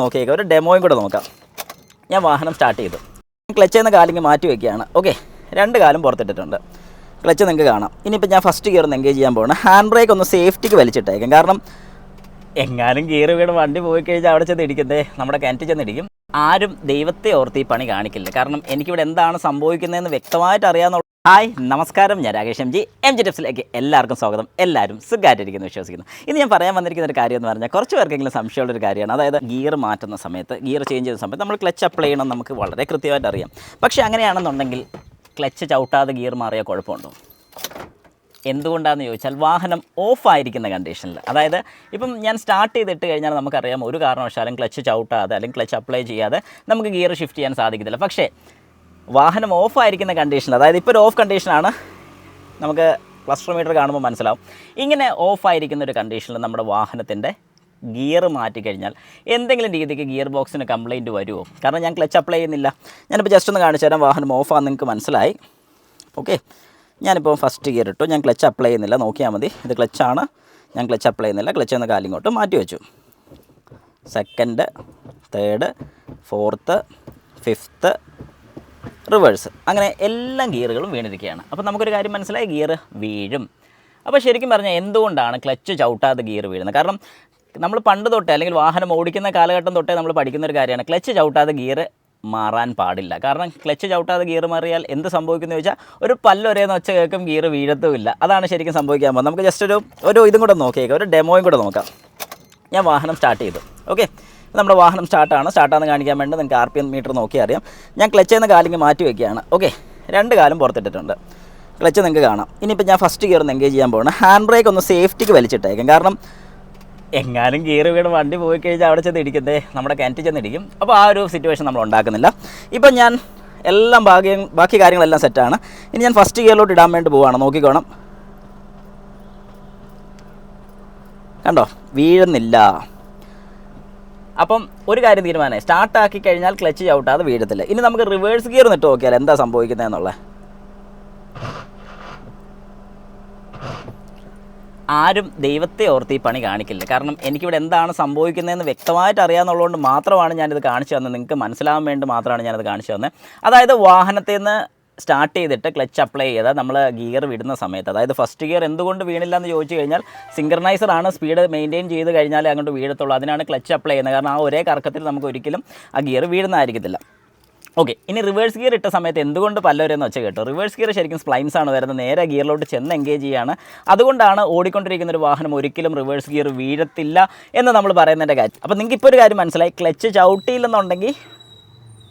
നോക്കിയേക്കാം, ഒരു ഡെമോയും കൂടെ നോക്കാം. ഞാൻ വാഹനം സ്റ്റാർട്ട് ചെയ്തു. ക്ലച്ചിൽ നിന്ന് കാലിങ്ങ് മാറ്റി വയ്ക്കുകയാണ്. ഓക്കെ, രണ്ട് കാലും പുറത്തിട്ടിട്ടുണ്ട്. ക്ലച്ച് നിങ്ങൾക്ക് കാണാം. ഇനിയിപ്പോൾ ഞാൻ ഫസ്റ്റ് ഗിയർ ഒന്ന് എൻഗേജ് ചെയ്യാൻ പോകണം. ഹാൻഡ് ബ്രേക്ക് ഒന്ന് സേഫ്റ്റിക്ക് വലിച്ചിട്ടേക്കാം. കാരണം എങ്ങാനും ഗിയർ വീണ് വണ്ടി പോയി കഴിഞ്ഞാൽ അവിടെ ചെന്ന് ഇടിക്കുന്നേ, നമ്മുടെ കിണറ്റിൽ ചെന്ന് ഇടിക്കും. ആരും ദൈവത്തെ ഓർത്ത് ഈ പണി കാണിക്കില്ല. കാരണം എനിക്കിവിടെ എന്താണ് സംഭവിക്കുന്നതെന്ന് വ്യക്തമായിട്ട് അറിയാമെന്നുള്ള. ഹായ്, നമസ്കാരം. ഞാൻ രാകേഷ് എം ജി ടിപ്സിലേക്ക് എല്ലാവർക്കും സ്വാഗതം. എല്ലാവരും സുഖമായിട്ടിരിക്കുന്നു വിശ്വസിക്കുന്നു. ഇന്ന് ഞാൻ പറയാൻ വന്നിരിക്കുന്ന ഒരു കാര്യം എന്ന് പറഞ്ഞാൽ കുറച്ച് പേർക്കെങ്കിലും സംശയമുള്ളൊരു കാര്യമാണ്. അതായത് ഗിയർ മാറ്റുന്ന സമയത്ത്, ഗിയർ ചേഞ്ച് ചെയ്യുന്ന സമയത്ത് നമ്മൾ ക്ലച്ച് അപ്ലൈ ചെയ്യണം, നമുക്ക് വളരെ കൃത്യമായിട്ട് അറിയാം. പക്ഷേ അങ്ങനെയാണെന്നുണ്ടെങ്കിൽ ക്ലച്ച് ചവിട്ടാതെ ഗിയർ മാറിയാൽ കുഴപ്പമുണ്ടോ? എന്തുകൊണ്ടാണെന്ന് ചോദിച്ചാൽ വാഹനം ഓഫായിരിക്കുന്ന കണ്ടീഷനിൽ, അതായത് ഇപ്പം ഞാൻ സ്റ്റാർട്ട് ചെയ്തിട്ട് കഴിഞ്ഞാൽ നമുക്കറിയാം ഒരു കാരണവശാലും ക്ലച്ച് ചവിട്ടാതെ അല്ലെങ്കിൽ ക്ലച്ച് അപ്ലൈ ചെയ്യാതെ നമുക്ക് ഗിയർ ഷിഫ്റ്റ് ചെയ്യാൻ സാധിക്കത്തില്ല. പക്ഷേ വാഹനം ഓഫായിരിക്കുന്ന കണ്ടീഷനിൽ, അതായത് ഇപ്പോൾ ഒരു ഓഫ് കണ്ടീഷനാണ്, നമുക്ക് ക്ലസ്റ്റർ മീറ്റർ കാണുമ്പോൾ മനസ്സിലാവും. ഇങ്ങനെ ഓഫായിരിക്കുന്ന ഒരു കണ്ടീഷനിൽ നമ്മുടെ വാഹനത്തിൻ്റെ ഗിയർ മാറ്റിക്കഴിഞ്ഞാൽ എന്തെങ്കിലും രീതിക്ക് ഗിയർ ബോക്സിന് കംപ്ലയിൻറ്റ് വരുമോ? കാരണം ഞാൻ ക്ലച്ച് അപ്ലൈ ചെയ്യുന്നില്ല. ഞാനിപ്പോൾ ജസ്റ്റ് ഒന്ന് കാണിച്ചു തരാം. വാഹനം ഓഫാണെന്ന് നിങ്ങൾക്ക് മനസ്സിലായി. ഓക്കെ, ഞാനിപ്പോൾ ഫസ്റ്റ് ഗിയർ ഇട്ടു. ഞാൻ ക്ലച്ച് അപ്ലൈ ചെയ്യുന്നില്ല, നോക്കിയാൽ മതി. ഇത് ക്ലച്ചാണ്, ഞാൻ ക്ലച്ച് അപ്ലൈ ചെയ്യുന്നില്ല. ക്ലച്ച് എന്ന കാലിങ്ങോട്ട് മാറ്റി വെച്ചു. Second, third, fourth, fifth, reverse, അങ്ങനെ എല്ലാ ഗിയറുകളും വീണിരിക്കുകയാണ്. അപ്പോൾ നമുക്കൊരു കാര്യം മനസ്സിലായി, ഗിയർ വീഴും. അപ്പോൾ ശരിക്കും പറഞ്ഞാൽ എന്തുകൊണ്ടാണ് ക്ലച്ച് ചവിട്ടാതെ ഗിയർ വീഴുന്നത്? കാരണം നമ്മൾ പണ്ട് തൊട്ടേ അല്ലെങ്കിൽ വാഹനം ഓടിക്കുന്ന കാലഘട്ടം തൊട്ടേ നമ്മൾ പഠിക്കുന്ന ഒരു കാര്യമാണ്, ക്ലച്ച് ചവിട്ടാതെ ഗിയർ മാറാൻ പാടില്ല. കാരണം ക്ലച്ച് ചവിട്ടാതെ ഗിയർ മാറിയാൽ എന്ത് സംഭവിക്കുമെന്ന് ചോദിച്ചാൽ ഒരു പല്ലൊരേന്ന് ഒച്ച കേൾക്കും, ഗിയർ വീഴത്തുമില്ല. അതാണ് ശരിക്കും സംഭവിക്കാൻ പോകുന്നത്. നമുക്ക് ജസ്റ്റ് ഒരു ഇതും കൂടെ നോക്കിയേക്കാം, ഒരു ഡെമോയും കൂടെ നോക്കാം. ഞാൻ വാഹനം സ്റ്റാർട്ട് ചെയ്തു. ഓക്കെ, നമ്മുടെ വാഹനം സ്റ്റാർട്ടാണെന്ന് കാണിക്കാൻ വേണ്ടി നിങ്ങൾക്ക് RPM മീറ്റർ നോക്കിയാൽ അറിയാം. ഞാൻ ക്ലച്ചിൽ നിന്ന് കാലിങ്ങ് മാറ്റി വയ്ക്കുകയാണ്. ഓക്കെ, രണ്ട് കാലും പുറത്തിട്ടിട്ടുണ്ട്. ക്ലച്ച് നിങ്ങൾക്ക് കാണാം. ഇനിയിപ്പോൾ ഞാൻ ഫസ്റ്റ് ഗിയർ ഒന്ന് എൻഗേജ് ചെയ്യാൻ പോകണം. ഹാൻഡ് ബ്രേക്ക് ഒന്ന് സേഫ്റ്റിക്ക് വലിച്ചിട്ടേക്കാം. കാരണം എങ്ങാനും ഗിയർ വീണ് വണ്ടി പോയി കഴിഞ്ഞാൽ അവിടെ ചെന്ന് ഇടിക്കുന്നേ, നമ്മുടെ കിണറ്റിൽ ചെന്ന് ഇടിക്കും. അപ്പോൾ ആ ഒരു സിറ്റുവേഷൻ നമ്മൾ ഉണ്ടാക്കുന്നില്ല. ഇപ്പം ഞാൻ എല്ലാം ബാക്കി കാര്യങ്ങളെല്ലാം സെറ്റാണ്. ഇനി ഞാൻ ഫസ്റ്റ് ഗിയറിലോട്ട് ഇടാൻ വേണ്ടി പോവുകയാണ്. നോക്കിക്കോണം, കണ്ടോ, വീഴുന്നില്ല. അപ്പം ഒരു കാര്യം തീരുമാനമായി, സ്റ്റാർട്ടാക്കി കഴിഞ്ഞാൽ ക്ലച്ച് ചവിട്ടാതെ വീഴത്തില്ല. ഇനി നമുക്ക് റിവേഴ്സ് ഗിയർ ഇട്ട് നോക്കിയാൽ എന്താ സംഭവിക്കുന്നതെന്നുള്ളത്. ആരും ദൈവത്തെ ഓർത്ത് ഈ പണി കാണിക്കില്ല. കാരണം എനിക്കിവിടെ എന്താണ് സംഭവിക്കുന്നതെന്ന് വ്യക്തമായിട്ട് അറിയാമെന്നുള്ളതുകൊണ്ട് മാത്രമാണ് ഞാനിത് കാണിച്ചു തന്നത്. നിങ്ങൾക്ക് മനസ്സിലാവാൻ വേണ്ടി മാത്രമാണ് ഞാനത് കാണിച്ചു തന്നത്. അതായത് വാഹനത്തിൽ നിന്ന് സ്റ്റാർട്ട് ചെയ്തിട്ട് ക്ലച്ച് അപ്ലൈ ചെയ്താൽ നമ്മൾ ഗിയർ വിടുന്ന സമയത്ത്, അതായത് ഫസ്റ്റ് ഗിയർ എന്തുകൊണ്ട് വീണില്ല എന്ന് ചോദിച്ചു കഴിഞ്ഞാൽ സിങ്ക്രണൈസറാണ്, സ്പീഡ് മെയിൻറ്റെയിൻ ചെയ്ത് കഴിഞ്ഞാലേ അങ്ങോട്ട് വീഴത്തുള്ളൂ. അതിനാണ് ക്ലച്ച് അപ്ലൈ ചെയ്യുന്നത്. കാരണം ആ ഒരേ കറക്കത്തിൽ നമുക്ക് ഒരിക്കലും ആ ഗിയർ വീഴുന്നതായിരിക്കത്തില്ല. ഓക്കെ, ഇനി റിവേഴ്സ് ഗിയർ ഇട്ട സമയത്ത് എന്തുകൊണ്ട് പല്ലവരെന്ന് വെച്ച് കേട്ടോ, റിവേഴ്സ് ഗിയർ ശരിക്കും സ്പ്ലൈൻസ് ആണ് വരുന്നത്, നേരെ ഗിയറിലോട്ട് ചെന്ന് എൻഗേജ് ചെയ്യുകയാണ്. അതുകൊണ്ടാണ് ഓടിക്കൊണ്ടിരിക്കുന്ന ഒരു വാഹനം ഒരിക്കലും റിവേഴ്സ് ഗിയർ വീഴത്തില്ല എന്ന് നമ്മൾ പറയുന്നതിൻ്റെ കാര്യം. അപ്പോൾ നിങ്ങൾക്ക് ഇപ്പോൾ ഒരു കാര്യം മനസ്സിലായി, ക്ലച്ച് ചവിട്ടിയില്ലെന്നുണ്ടെങ്കിൽ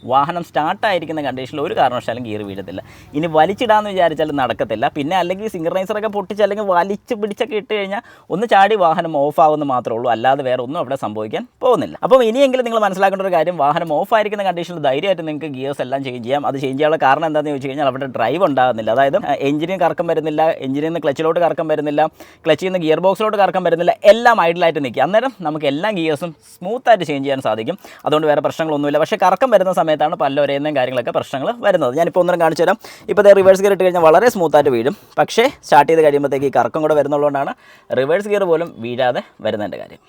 വാഹനം സ്റ്റാർട്ടായിരിക്കുന്ന കണ്ടീഷനിൽ ഒരു കാരണവശാലും ഗിയർ വീഴത്തില്ല. ഇനി വലിച്ചിടാമെന്ന് വിചാരിച്ചാൽ നടക്കത്തില്ല. പിന്നെ അല്ലെങ്കിൽ സിങ്ക്രണൈസറൊക്കെ പൊട്ടിച്ച് അല്ലെങ്കിൽ വലിച്ച് പിടിച്ചൊക്കെ ഇട്ട് കഴിഞ്ഞാൽ ഒന്ന് ചാടി വാഹനം ഓഫാവുമെന്ന് മാത്രമേ ഉള്ളൂ, അല്ലാതെ വേറെ ഒന്നും അവിടെ സംഭവിക്കാൻ പോകുന്നില്ല. അപ്പോൾ ഇനിയെങ്കിലും നിങ്ങൾ മനസ്സിലാക്കേണ്ട ഒരു കാര്യം, വാഹനം ഓഫായിരിക്കുന്ന കണ്ടീഷനിൽ ധൈര്യമായിട്ട് നിങ്ങൾക്ക് ഗിയേഴ്സ് എല്ലാം ചേഞ്ച് ചെയ്യാം. അത് ചേഞ്ച് ചെയ്യാനുള്ള കാരണം എന്താണെന്ന് ചോദിച്ചു കഴിഞ്ഞാൽ അവിടെ ഡ്രൈവ് ഉണ്ടാകുന്നില്ല. അതായത് എഞ്ചിനിൽ കറക്കം വരുന്നില്ല, എഞ്ചിനിൽ നിന്ന് ക്ലച്ചിലോട്ട് കറക്കം വരുന്നില്ല, ക്ലച്ചിൽ നിന്ന് ഗിയർ ബോക്സിലോട്ട് കറക്കം വരുന്നില്ല, എല്ലാം ഐഡിലായിട്ട് നിൽക്കുക. അന്നേരം നമുക്ക് എല്ലാ ഗിയേഴ്സും സ്മൂത്തായിട്ട് ചേഞ്ച് ചെയ്യാൻ സാധിക്കും. അതുകൊണ്ട് വേറെ പ്രശ്നങ്ങളൊന്നുമില്ല. പക്ഷേ കറക്കം വരുന്ന സമയത്താണ് പല ഒരേന്നും കാര്യങ്ങളൊക്കെ പ്രശ്നങ്ങൾ വരുന്നത്. ഞാനിപ്പോൾ ഒന്നും കാണിച്ചു തരാം. ഇപ്പോൾ റിവേഴ്സ് ഗിയർ ഇട്ട് കഴിഞ്ഞാൽ വളരെ സ്മൂത്തായിട്ട് വീഴും. പക്ഷേ സ്റ്റാർട്ട് ചെയ്ത് കഴിയുമ്പോഴത്തേക്ക് ഈ കറക്കം കൂടെ വരുന്നുള്ളതുകൊണ്ടാണ് റിവേഴ്സ് ഗിയർ പോലും വീഴാതെ വരുന്നതിൻ്റെ കാര്യം.